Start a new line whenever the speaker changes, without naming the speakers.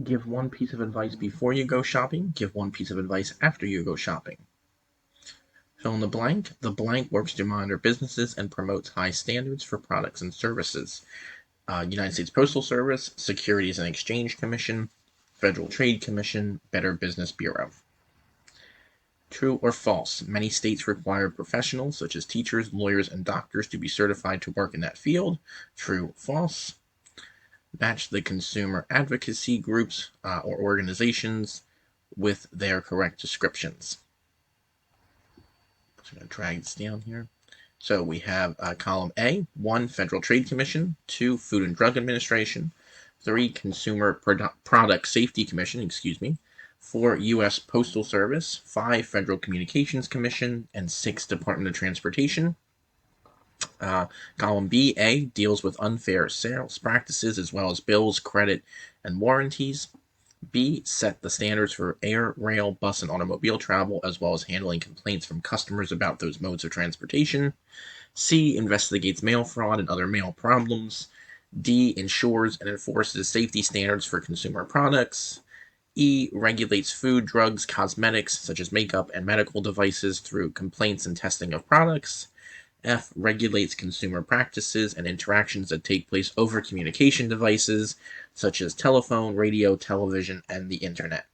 Give one piece of advice before you go shopping. Give one piece of advice after you go shopping. Fill in the blank. The blank works to monitor businesses and promotes high standards for products and services. United States Postal Service, Securities and Exchange Commission, Federal Trade Commission, Better Business Bureau. True or false? Many states require professionals such as teachers, lawyers, and doctors to be certified to work in that field. True, false? Match the consumer advocacy groups or organizations with their correct descriptions. So I'm going to drag this down here. So we have column A, 1, Federal Trade Commission, 2, Food and Drug Administration, 3, Consumer Product Safety Commission, 4, U.S. Postal Service, 5, Federal Communications Commission, and 6, Department of Transportation. Column B, A, deals with unfair sales practices as well as bills, credit, and warranties. B, set the standards for air, rail, bus, and automobile travel, as well as handling complaints from customers about those modes of transportation. C, investigates mail fraud and other mail problems. D, ensures and enforces safety standards for consumer products. E, regulates food, drugs, cosmetics, such as makeup and medical devices through complaints and testing of products. F, regulates consumer practices and interactions that take place over communication devices, such as telephone, radio, television, and the internet.